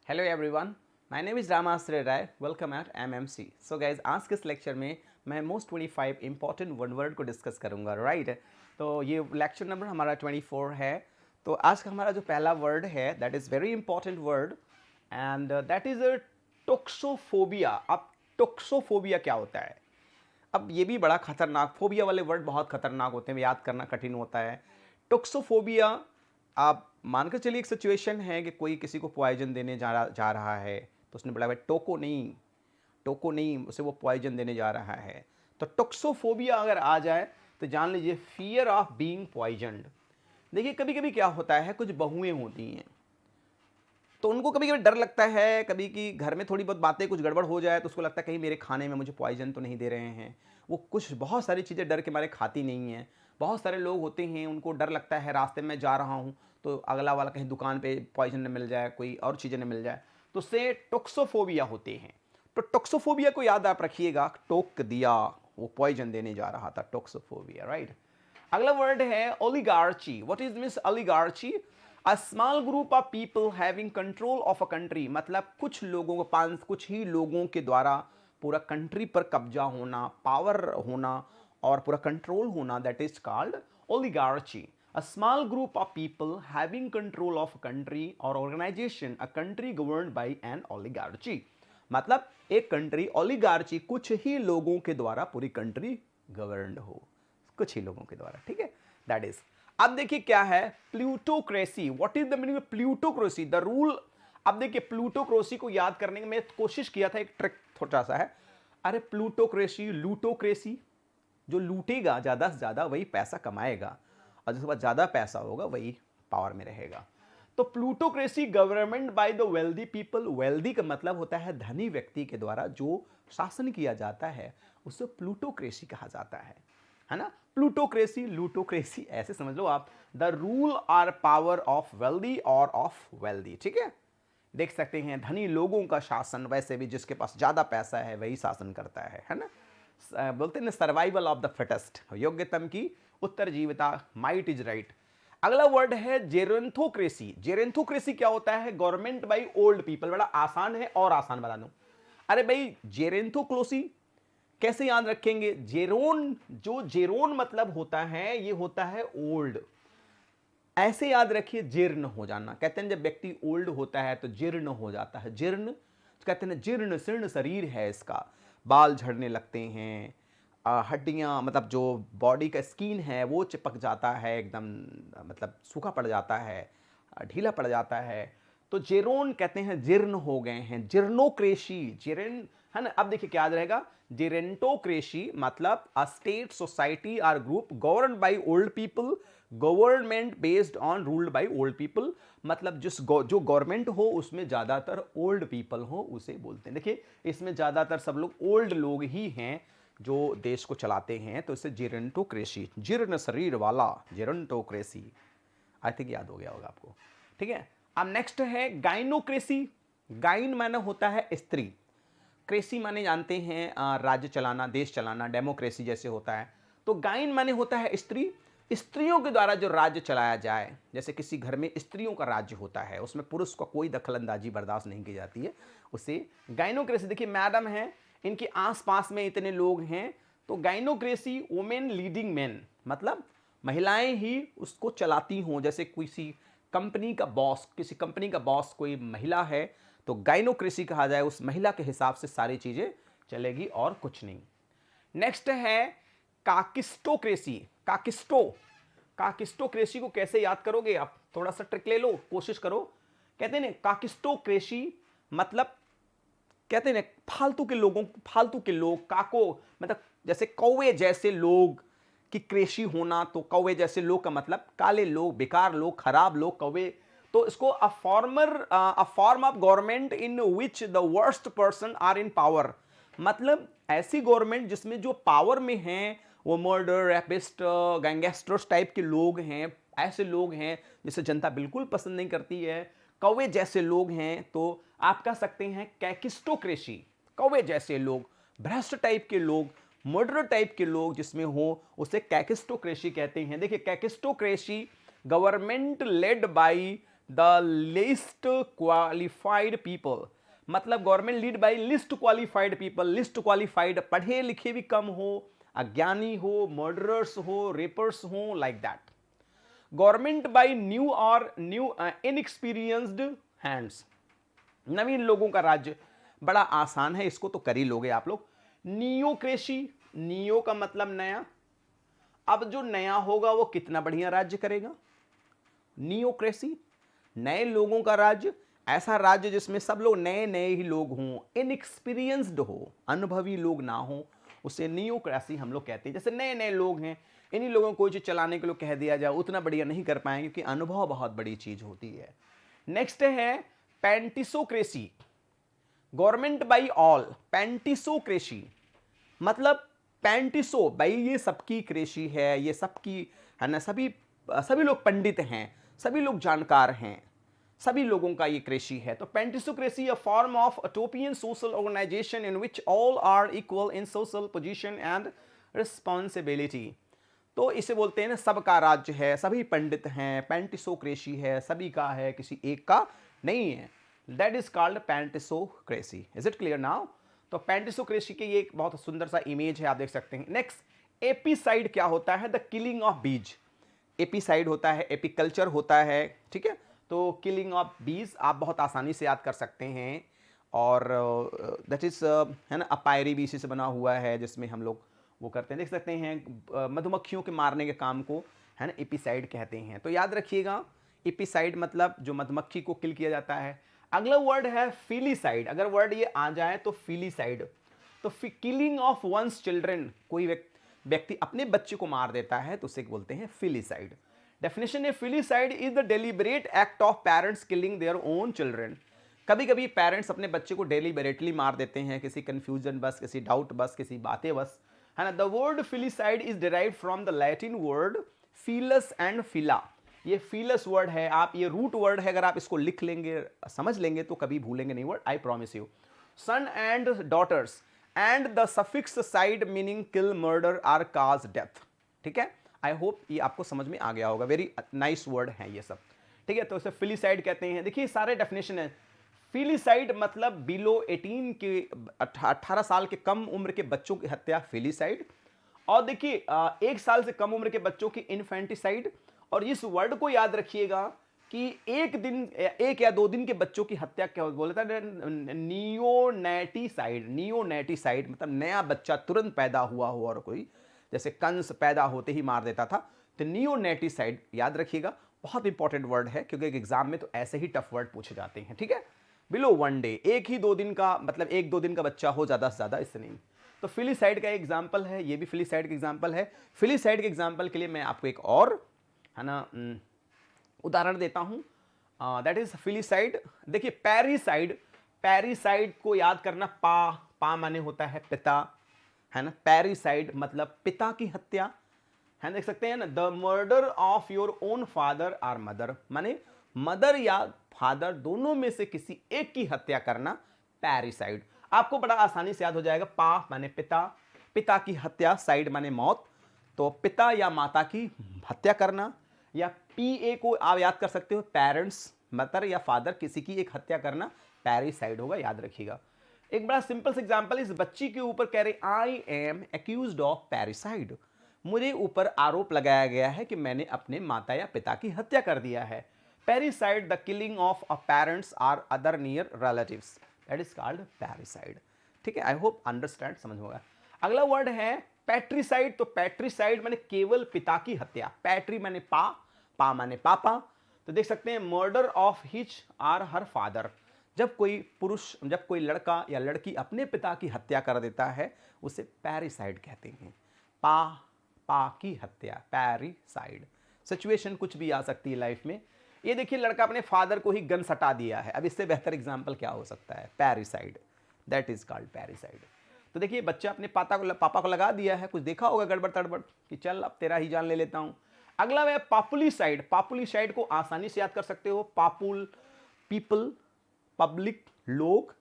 Hello everyone, my name is Ramashray Rai. Welcome at MMC. So guys, आज के इस lecture में मैं मोस्ट 25 इंपॉर्टेंट वन वर्ड को डिस्कस करूंगा, राइट। तो ये लेक्चर नंबर हमारा 24 है। तो आज का हमारा जो पहला वर्ड है that is very important word and that is toxophobia. अब टोक्सोफोबिया क्या होता है? अब ये भी बड़ा खतरनाक, फोबिया वाले वर्ड बहुत खतरनाक होते हैं, याद करना कठिन होता है। टोक्सोफोबिया, आप मानकर चलिए एक सिचुएशन है कि कोई किसी को पॉइजन देने जा रहा है, तो उसने बोला भाई टोको नहीं, उसे वो पॉइजन देने जा रहा है। तो टोक्सोफोबिया अगर आ जाए तो जान लीजिए फियर ऑफ बीइंग पॉइजनड। देखिए कभी कभी क्या होता है, कुछ बहुएं होती हैं तो उनको कभी कभी डर लगता है, कभी कि घर में थोड़ी बहुत बातें कुछ गड़बड़ हो जाए तो उसको लगता है कहीं मेरे खाने में मुझे पॉइजन तो नहीं दे रहे हैं। वो कुछ बहुत सारी चीज़ें डर के मारे खाती नहीं हैं। बहुत सारे लोग होते हैं उनको डर लगता है रास्ते में जा रहा हूँ तो अगला वाला कहीं दुकान पे पॉइजन न मिल जाए, कोई और चीज़ें न मिल जाए, तो उससे टोक्सोफोबिया होते हैं। तो टोक्सोफोबिया को याद आप रखिएगा, टोक दिया, वो पॉइजन देने जा रहा था, टोक्सोफोबिया, राइट। अगला वर्ड है oligarchy. What is means oligarchy? A small group of people having control of a country. मतलब कुछ लोगों को, पांच कुछ ही लोगों के द्वारा पूरा कंट्री पर कब्जा होना, पावर होना और पूरा कंट्रोल होना, that is called oligarchy. A small group of people having control of a country or organization, a country governed by an oligarchy। मतलब एक कंट्री, ओलिगार्ची, कुछ ही लोगों के द्वारा पूरी कंट्री गवर्नड हो, कुछ ही लोगों के द्वारा, ठीक है, दैट इज। अब देखिए क्या है plutocracy. What is the meaning of plutocracy? The rule. अब देखिए प्लूटोक्रेसी को याद करने की मैं कोशिश किया था, एक ट्रिक थोड़ा सा है। अरे प्लूटोक्रेसी, लूटोक्रेसी, जो लूटेगा ज्यादा से ज्यादा वही पैसा कमाएगा और जिसके पास ज्यादा पैसा होगा वही पावर में रहेगा। तो plutocracy, government by the wealthy people. Wealthy का मतलब होता है धनी व्यक्ति के द्वारा जो शासन किया जाता है, उसे प्लूटोक्रेसी कहा जाता है ना। प्लूटोक्रेसी, लूटोक्रेसी ऐसे समझ लो आप। The rule or power of wealthy और ऑफ वेल्दी, ठीक है। देख सकते हैं धनी लोगों का शासन, वैसे भी जिसके पास ज्यादा पैसा है वही शासन करता है ना। बोलते हैं ना सर्वाइवल ऑफ द फिटेस्ट, योग्यतम की उत्तरजीविता, माइट इज राइट। अगला वर्ड है जेरेंथोक्रेसी। जेरेंथोक्रेसी क्या होता है? Government by old people. बड़ा आसान है और आसान बता दूं। अरे भाई जेरेंथोक्लोसी कैसे याद रखेंगे? जेरोन, जो जेरोन मतलब होता है ये होता है ओल्ड। ऐसे याद रखिए, जीर्ण हो जाना। कहते हैं जब व्यक्ति ओल्ड होता है तो जीर्ण हो जाता है। जीर्ण तो कहते हैं जीर्ण शीर्ण शरीर है इसका, बाल झड़ने लगते हैं, हड्डियां, मतलब जो बॉडी का स्किन है वो चिपक जाता है एकदम, मतलब सूखा पड़ जाता है, ढीला पड़ जाता है। तो जेरोन कहते हैं जीर्ण हो गए हैं। जीर्णोक्रेशी, जीर्ण है ना। अब देखिए क्या याद रहेगा, जेरेंटोक्रेशी मतलब a state, society or group govern by old people, government based on ruled by old people. मतलब जो गवर्नमेंट हो उसमें ज्यादातर ओल्ड पीपल हो उसे बोलते हैं। देखिए इसमें ज्यादातर सब लोग ओल्ड लोग ही हैं जो देश को चलाते हैं, तो इसे जेरेंटोक्रेसी, जीर्ण शरीर वाला, जेरेंटोक्रेसी। आई थिंक याद हो गया होगा आपको, ठीक है। अब नेक्स्ट है गाइनोक्रेसी। गाइन माने होता है स्त्री, क्रेसी माने जानते हैं राज्य चलाना, देश चलाना, डेमोक्रेसी जैसे होता है। तो गाइन माने होता है स्त्री। स्त्रियों के द्वारा जो राज्य चलाया जाए, जैसे किसी घर में स्त्रियों का राज्य होता है, उसमें पुरुष का कोई दखल अंदाजी बर्दाश्त नहीं की जाती है, उसे गाइनोक्रेसी। देखिए मैडम है, इनके आसपास में इतने लोग हैं, तो गाइनोक्रेसी वुमेन लीडिंग मैन, मतलब महिलाएं ही उसको चलाती हों। जैसे किसी कंपनी का बॉस, किसी कंपनी का बॉस कोई महिला है तो गाइनोक्रेसी कहा जाए, उस महिला के हिसाब से सारी चीजें चलेगी और कुछ नहीं। नेक्स्ट है काकिस्टोक्रेसी। काकिस्टोक्रेसी को कैसे याद करोगे आप? थोड़ा सा ट्रिक ले लो, कोशिश करो। कहते हैं ना काकिस्टोक्रेसी मतलब, कहते हैं ना फालतू के लोगों, फालतू के लोग, काको मतलब जैसे कौवे जैसे लोग की क्रेशी होना। तो कौवे जैसे लोग का मतलब काले लोग, बेकार लोग, खराब लोग, कौवे। तो इसको a form of government in which the worst person are in power. मतलब ऐसी गवर्नमेंट जिसमें जो पावर में हैं वो मर्डर, रैपिस्ट, गैंगस्टर्स टाइप के लोग हैं, ऐसे लोग हैं जिसे जनता बिल्कुल पसंद नहीं करती है, कौवे जैसे लोग हैं। तो आप कह सकते हैं कैकिस्टोक्रेसी, कौवे जैसे लोग, भ्रष्ट टाइप के लोग, मर्डर टाइप के लोग जिसमें हो उसे कैकिस्टोक्रेसी कहते हैं। देखिए kakistocracy, government led by the least qualified people, मतलब government lead by least qualified people. Least qualified, पढ़े लिखे भी कम हो, अज्ञानी हो, मर्डरर्स हो, रेपर्स हो, like that. Government by new और न्यू इनएक्सपीरियंस्ड हैंड्स, नवीन लोगों का राज्य। बड़ा आसान है, इसको तो कर ही लोगे आप लोग। नियोक्रेसी, नियो का मतलब नया, अब जो नया होगा वो कितना बढ़िया राज्य करेगा। नियोक्रेसी, नए लोगों का राज्य, ऐसा राज्य जिसमें सब लोग नए नए ही लोग हों, इनएक्सपीरियंस्ड हो, अनुभवी लोग ना हो, उसे नियोक्रेसी हम लोग कहते हैं। जैसे नए नए लोग हैं, इन्हीं लोगों को कोई चीज चलाने के लिए कह दिया जाए, उतना बढ़िया नहीं कर पाएंगे, क्योंकि अनुभव बहुत बड़ी चीज होती है। नेक्स्ट है पेंटिसोक्रेसी, गवर्नमेंट बाई ऑल। पेंटिसोक्रेसी मतलब पेंटिसो भाई, ये सबकी क्रेशी है, ये सबकी है ना, सभी सभी लोग पंडित हैं, सभी लोग जानकार हैं, सभी लोगों का ये क्रेशी है। तो pantisocracy a form of utopian social organisation in which all are equal in social position and responsibility. तो इसे बोलते हैं ना, सबका राज्य है, सभी पंडित हैं, पेंटिसोक्रेसी है, सभी का है, किसी एक का नहीं है। That is called pantisocracy. Is it clear now? तो पेंटिसोक्रेसी की ये एक बहुत सुंदर सा इमेज है, आप देख सकते हैं। नेक्स्ट, एपीसाइड क्या होता है? द किलिंग ऑफ बीज। एपीसाइड होता है, एपीकल्चर होता है, ठीक है। तो किलिंग ऑफ बीज आप बहुत आसानी से याद कर सकते हैं। और दैट इज है ना, अपायरी भी इसी से बना हुआ है, जिसमें हम लोग वो करते हैं, देख सकते हैं, मधुमक्खियों के मारने के काम को है ना एपीसाइड कहते हैं। तो याद रखिएगा, एपीसाइड मतलब जो मधुमक्खी को किल किया जाता है। अगला वर्ड है फिलीसाइड। अगर वर्ड ये आ जाए तो फिलीसाइड, तो किलिंग ऑफ वंस चिल्ड्रन, कोई व्यक्ति अपने बच्चे को मार देता है तो उसे बोलते हैं फिलीसाइड। डेफिनेशन है, filicide is the deliberate act of parents killing their own children. कभी कभी पेरेंट्स अपने बच्चे को डेलिबरेटली मार देते हैं, किसी कंफ्यूजन बस, किसी डाउट बस, किसी बातें बस, है ना। The word filicide is derived from the Latin word filius and filia. ये फीलस वर्ड है, आप ये रूट वर्ड है, अगर आप इसको लिख लेंगे, समझ लेंगे, तो कभी भूलेंगे नहीं word, I promise you. Son and daughters and the suffix cide meaning kill, murder or cause death. ठीक है, आई होप ये आपको समझ में आ गया होगा। वेरी नाइस वर्ड है ये सब, ठीक है। तो इसे फिलीसाइड कहते हैं। देखिए सारे डेफिनेशन है। फिलीसाइड मतलब बिलो 18 के 18 साल के कम उम्र के बच्चों की हत्या, फिलीसाइड। और देखिए 1 साल से कम उम्र के बच्चों की इन्फेंटिसाइड। और इस वर्ड को याद रखिएगा कि एक या 2 दिन के बच्चों की हत्या क्या बोलता है, नियोनेटिसाइड। नियोनेटिसाइड मतलब नया बच्चा तुरंत पैदा हुआ हो और कोई, जैसे कंस पैदा होते ही मार देता था, तो नियोनेटिसाइड याद रखिएगा। बहुत इंपॉर्टेंट वर्ड है, क्योंकि एग्जाम में तो ऐसे ही टफ वर्ड पूछे जाते हैं, ठीक है। बिलो 1 डे, 1-2 दिन का मतलब 1-2 दिन का बच्चा हो, ज्यादा से ज्यादा, इससे नहीं। तो फिलीसाइड का एग्जाम्पल है, ये भी फिलीसाइड का एग्जाम्पल है। फिलीसाइड के एग्जाम्पल के लिए मैं आपको एक और है ना उदाहरण देता हूं, दैट इज फिलीसाइड। देखिए पैरिसाइड, पैरिसाइड को याद करना, पा माने होता है पिता, है ना। पैरिसाइड मतलब पिता की हत्या, है, देख सकते हैं ना। The murder of your own father or mother, माने मदर या फादर दोनों में से किसी एक की हत्या करना, पैरिसाइड। आपको बड़ा आसानी से याद हो जाएगा। पा माने पिता, पिता की हत्या, साइड माने मौत, तो पिता या माता की हत्या करना। या पीए को आप याद कर सकते हो, पेरेंट्स, मदर या फादर, किसी की एक हत्या करना, पैरिसाइड होगा, याद रखिएगा। एक बड़ा सिंपल सा एग्जांपल, इस बच्ची के ऊपर कह रहे आई एम एक्यूज्ड ऑफ पैरिसाइड, मुझे ऊपर आरोप लगाया गया है कि मैंने अपने माता या पिता की हत्या कर दिया है। Parricide the killing of a parents or other near relatives, that is called parricide, ठीक है। आई होप अंडरस्टैंड, समझ होगा। अगला वर्ड है पैट्रिसाइड। तो पैट्रिसाइड माने केवल पिता की हत्या, पैट्री माने पा माने पापा। तो देख सकते हैं murder of his or her father, जब कोई पुरुष, जब कोई लड़का या लड़की अपने पिता की हत्या कर देता है, उसे पैरिसाइड कहते हैं। पा की हत्या, पैरिसाइड। सिचुएशन कुछ भी आ सकती है लाइफ में। ये देखिए लड़का अपने फादर को ही गन सटा दिया है, अब इससे बेहतर एग्जांपल क्या हो सकता है, पैरिसाइड, दैट इज कॉल्ड पैरिसाइड। तो देखिए बच्चा अपने पापा को लगा दिया है, कुछ देखा होगा गड़बड़ तड़बड़ कि चल अब तेरा ही जान ले लेता हूं। अगला है पॉपुलिसाइड। पॉपुलिसाइड को आसानी से याद कर सकते हो, पापुल पीपल, पब्लिक लोग।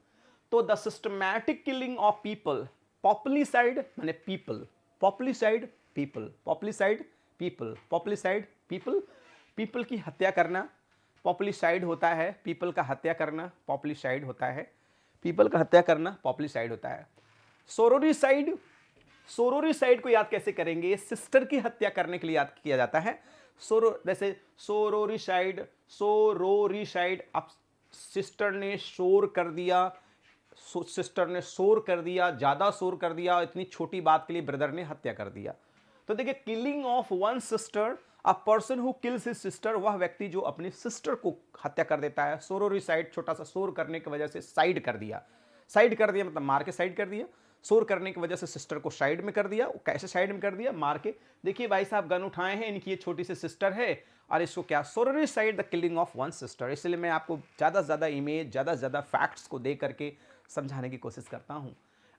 तो the systematic killing of people, populicide माने people, populicide people, populicide people, populicide people, people की हत्या करना, पॉपुलिसाइड होता है पीपल का हत्या करना, पॉपुलिसाइड होता है पीपल का हत्या करना, पॉपुलिसाइड होता है। सोरोरिसाइड, सोरोरिसाइड को याद कैसे करेंगे? सिस्टर की हत्या करने के लिए याद किया जाता है। जैसे सोरोरिसाइड, सोरोरिसाइड, अब सिस्टर ने शोर कर दिया, सिस्टर ने शोर कर दिया, ज्यादा शोर कर दिया, इतनी छोटी बात के लिए ब्रदर ने हत्या कर दिया। तो देखिए, killing of one sister, a person who kills his sister, वह व्यक्ति जो अपनी सिस्टर को हत्या कर देता है। सोरोरिसाइड, छोटा सा शोर करने की वजह से साइड कर दिया, साइड कर दिया मतलब मार के साइड कर दिया। शोर करने की वजह से सिस्टर को साइड में कर दिया। कैसे साइड में कर दिया? मार के। देखिए भाई साहब गन उठाए हैं, इनकी ये छोटी सी सिस्टर है और इसको क्या, sororicide, the killing of one sister. इसलिए मैं आपको ज़्यादा से ज़्यादा इमेज, ज़्यादा से ज़्यादा फैक्ट्स को दे करके समझाने की कोशिश करता हूँ।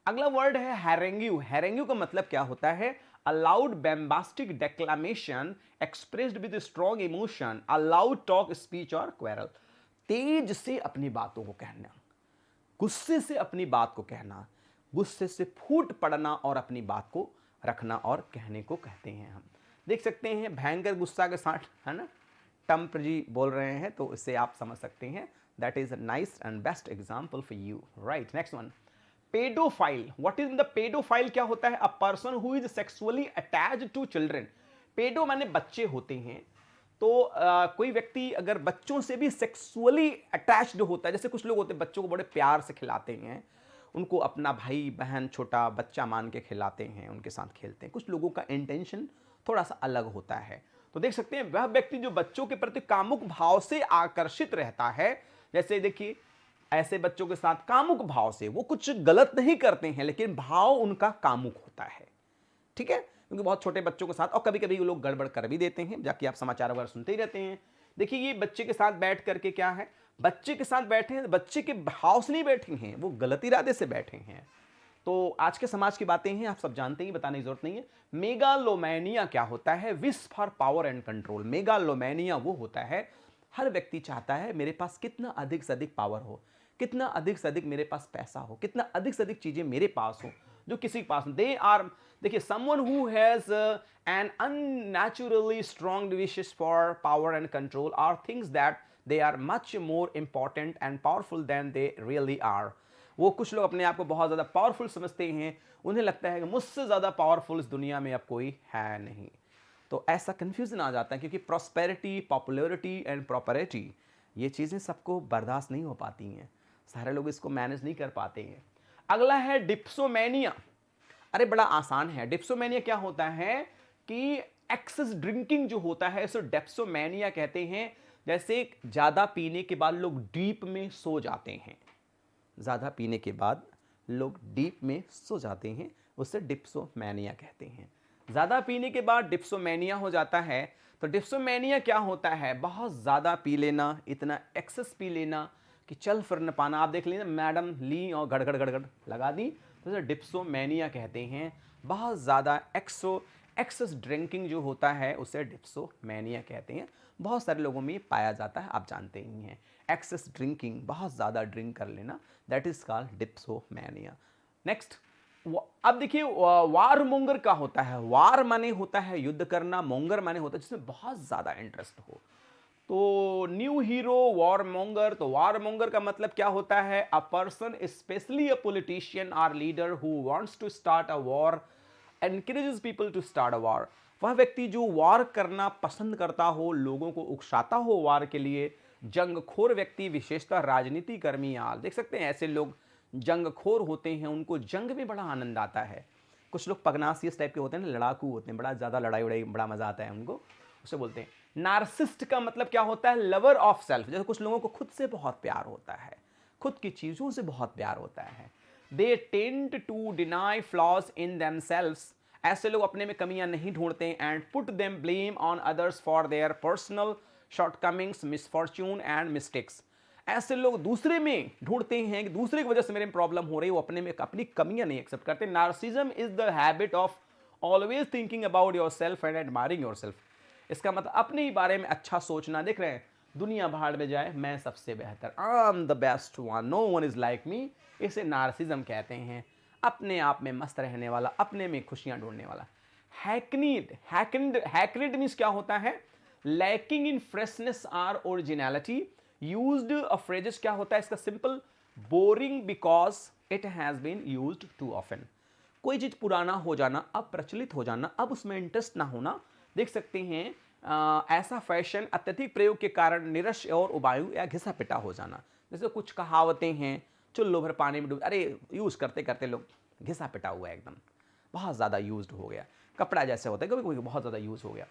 अगला वर्ड है हैरेंग्यू। हैरेंग्यू का मतलब क्या होता है? A loud bombastic declamation expressed with strong emotion, a loud talk, speech और क्वेरल। तेज से अपनी बातों को कहना, गुस्से से अपनी बात को कहना, गुस्से से फूट पड़ना और अपनी बात को रखना और कहने को कहते हैं हम। देख सकते हैं भयंकर गुस्सा के साथ, है ना, टम्प जी बोल रहे हैं, तो इससे आप समझ सकते हैं। That is a nice and best example for you, right. Next one, paedophile. What is the paedophile? क्या होता है? A person who is sexually attached to children. Paedo माने बच्चे होते हैं, तो कोई व्यक्ति अगर बच्चों से भी सेक्सुअली अटैच्ड होता है, जैसे कुछ लोग होते हैं बच्चों को बड़े प्यार से खिलाते हैं, उनको अपना भाई बहन छोटा बच्चा मान के खिलाते हैं, उनके साथ खेलते हैं। कुछ लोगों का इंटेंशन थोड़ा सा अलग होता है। तो देख सकते हैं वह व्यक्ति जो बच्चों के प्रति कामुक भाव से आकर्षित रहता है, जैसे देखिए ऐसे बच्चों के साथ कामुक भाव से, वो कुछ गलत नहीं करते हैं लेकिन भाव उनका कामुक होता है, ठीक है, क्योंकि बहुत छोटे बच्चों के साथ, और कभी कभी वो लोग गड़बड़ कर भी देते हैं, जाके आप समाचार वगैरह सुनते ही रहते हैं। देखिए ये बच्चे के साथ बैठ करके क्या है, बच्चे के साथ बैठे हैं, बच्चे के भाव से नहीं बैठे हैं, वो गलत इरादे से बैठे हैं। तो आज के समाज की बातें हैं, आप सब जानते हैं, बताने की जरूरत नहीं है। मेगालोमैनिया क्या होता है? Wish for power and control. Megalomania वो होता है, हर व्यक्ति चाहता है मेरे पास कितना अधिक से अधिक पावर हो, कितना अधिक से अधिक मेरे पास पैसा हो, कितना अधिक से अधिक चीजें मेरे पास हो जो किसी के पास। दे आर, देखिए, someone who has an unnaturally strong wishes for power and control or things that they are much more important and powerful than they really are. वो कुछ लोग अपने आप को बहुत ज़्यादा पावरफुल समझते हैं, उन्हें लगता है कि मुझसे ज़्यादा पावरफुल इस दुनिया में अब कोई है नहीं। तो ऐसा कन्फ्यूजन आ जाता है, क्योंकि प्रॉस्पेरिटी, पॉपुलैरिटी एंड प्रॉपरिटी, ये चीज़ें सबको बर्दाश्त नहीं हो पाती हैं, सारे लोग इसको मैनेज नहीं कर पाते हैं। अगला है डिप्सोमेनिया। अरे बड़ा आसान है। डिप्सोमेनिया क्या होता है कि एक्सेस ड्रिंकिंग जो होता है, इसे डिप्सोमेनिया कहते हैं। जैसे ज़्यादा पीने के बाद लोग डीप में सो जाते हैं, ज़्यादा पीने के बाद लोग डीप में सो जाते हैं, उसे डिप्सोमेनिया कहते हैं। ज़्यादा पीने के बाद डिप्सोमेनिया हो जाता है। तो डिप्सोमेनिया क्या होता है? बहुत ज़्यादा पी लेना, इतना एक्सेस पी लेना कि चल फिर न पाना। आप देख लीजिए, मैडम ली और गड़गड़ गड़गड़ लगा दी, तो इसे डिप्सोमेनिया कहते हैं। बहुत ज़्यादा एक्सेस ड्रिंकिंग जो होता है उसे डिप्सोमेनिया कहते हैं। बहुत सारे लोगों में ये पाया जाता है, आप जानते ही हैं। एक्सेस ड्रिंकिंग, बहुत ज़्यादा ड्रिंक कर लेना, that is called dipsomania. Next, अब देखिए वार मोंगर का होता है। वार माने होता है युद्ध करना, मोंगर माने होता है जिसमें बहुत ज़्यादा इंटरेस्ट हो। तो न्यू हीरो वॉर मोंगर। तो वॉर मोंगर का मतलब क्या होता है? A person, especially a politician or leader who wants to start a war, encourages people to start a war. वह व्यक्ति जो वॉर करना पसंद करता हो, लोगों को उकसाता हो वॉर के लिए। जंगखोर व्यक्ति, विशेषतः राजनीति कर्मी, आप देख सकते हैं ऐसे लोग जंगखोर होते हैं, उनको जंग में बड़ा आनंद आता है। कुछ लोग पगनासी इस टाइप के होते हैं ना, लड़ाकू होते हैं, बड़ा ज़्यादा लड़ाई उड़ाई बड़ा मज़ा आता है उनको, उसे बोलते हैं। नार्सिसिस्ट का मतलब क्या होता है? Lover of self. जैसे कुछ लोगों को खुद से बहुत प्यार होता है, खुद की चीज़ों से बहुत प्यार होता है। They tend to deny flaws in themselves. ऐसे लोग अपने में कमियां नहीं ढूंढते and put them blame on others for their personal shortcomings, misfortune and mistakes. ऐसे लोग दूसरे में ढूंढते हैं कि दूसरे की वजह से मेरे में प्रॉब्लम हो रही है, वो अपने में अपनी कमियां नहीं एक्सेप्ट करते। Narcissism is the habit of always thinking about your self and admiring your self. इसका मतलब अपने ही बारे में अच्छा सोचना। देख रहे हैं, दुनिया भाड़ में जाए, मैं सबसे बेहतर, I am the best one, no one is like me. इसे नार्सिज्म कहते हैं। अपने आप में मस्त रहने वाला, अपने में खुशियां ढूंढने वाला। हैकनीड, हैकनीड मीन्स क्या होता है? Lacking in freshness or originality used a phrases क्या होता है इसका simple boring because it has been used too often. कोई चीज पुराना हो जाना, अब प्रचलित हो जाना, अब उसमें इंटरेस्ट ना होना। देख सकते हैं ऐसा फैशन अत्यधिक प्रयोग के कारण निरश और उबायु या घिसा पिटा हो जाना। जैसे कुछ कहावतें हैं, चुल्लू भर पानी में डूब, अरे यूज करते करते लोग घिसा पिटा हुआ है एकदम, बहुत ज़्यादा यूज्ड हो गया। कपड़ा जैसे होता है कभी कभी बहुत ज़्यादा यूज हो गया।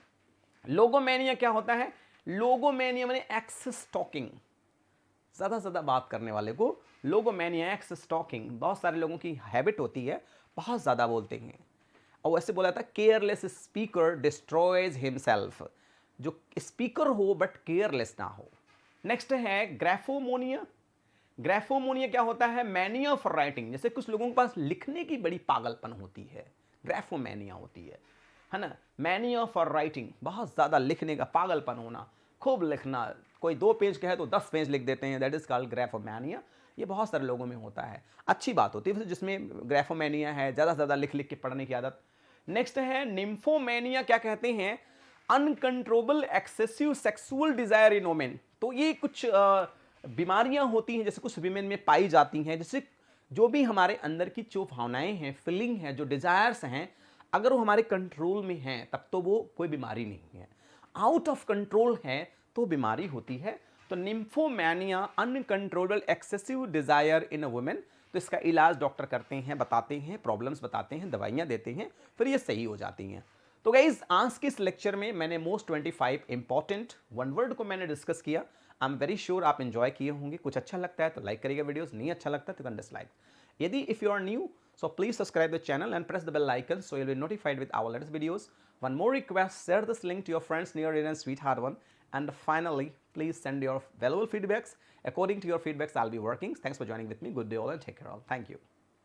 लोगोमेनिया क्या होता है? लोगोमेनिया माने एक्सेस स्टॉकिंग, ज़्यादा से ज़्यादा बात करने वाले को लोगोमेनिया, एक्सेस स्टॉकिंग। बहुत सारे लोगों की हैबिट होती है, बहुत ज़्यादा बोलते हैं। और वैसे बोला था केयरलेस स्पीकर डिस्ट्रॉयज हिमसेल्फ, जो स्पीकर हो बट केयरलेस ना हो। नेक्स्ट है ग्राफोमोनिया। ग्राफोमोनिया क्या होता है? मैनिया फॉर राइटिंग, जैसे कुछ लोगों के पास लिखने की बड़ी पागलपन होती है, ग्राफोमैनिया होती है ना। मैनिया फॉर राइटिंग, बहुत ज़्यादा लिखने का पागलपन होना, खूब लिखना, कोई 2 पेज का है तो 10 पेज लिख देते हैं, दैट इज कॉल्ड ग्राफोमैनिया। ये बहुत सारे लोगों में होता है, अच्छी बात होती है जिसमें ग्राफोमैनिया है, ज़्यादा से ज़्यादा लिख लिख के पढ़ने की आदत। नेक्स्ट है निम्फोमैनिया, क्या कहते हैं? अनकंट्रोलेबल एक्सेसिव सेक्सुअल डिजायर इन वोमेन। तो ये कुछ बीमारियां होती हैं जैसे कुछ वीमेन में पाई जाती हैं, जैसे जो भी हमारे अंदर की जो भावनाएं हैं, फीलिंग है, जो डिजायर्स हैं, अगर वो हमारे कंट्रोल में हैं तब तो वो कोई बीमारी नहीं है। आउट ऑफ कंट्रोल है तो बीमारी होती है। तो निम्फोमैनिया uncontrollable excessive Dzire in a women. तो इसका इलाज डॉक्टर करते हैं, बताते हैं, प्रॉब्लम्स बताते हैं, दवाइयाँ देते हैं, फिर ये सही हो जाती हैं। तो गाइज आज के इस लेक्चर में मैंने मोस्ट 25 इंपॉर्टेंट वन वर्ड को मैंने डिस्कस किया। आई एम वेरी श्योर आप एंजॉय किए होंगे। कुछ अच्छा लगता है तो लाइक करिएगा वीडियोस, नहीं अच्छा लगता तो कैन डिसलाइक। यदि if you are new so please subscribe the channel and press the bell icon so you'll be notified with our latest videos. One more request, share this link to your friends near and sweetheart one. And finally, please send your valuable feedbacks. According to your feedbacks, I'll be working. Thanks for joining with me. Good day all and take care all. Thank you.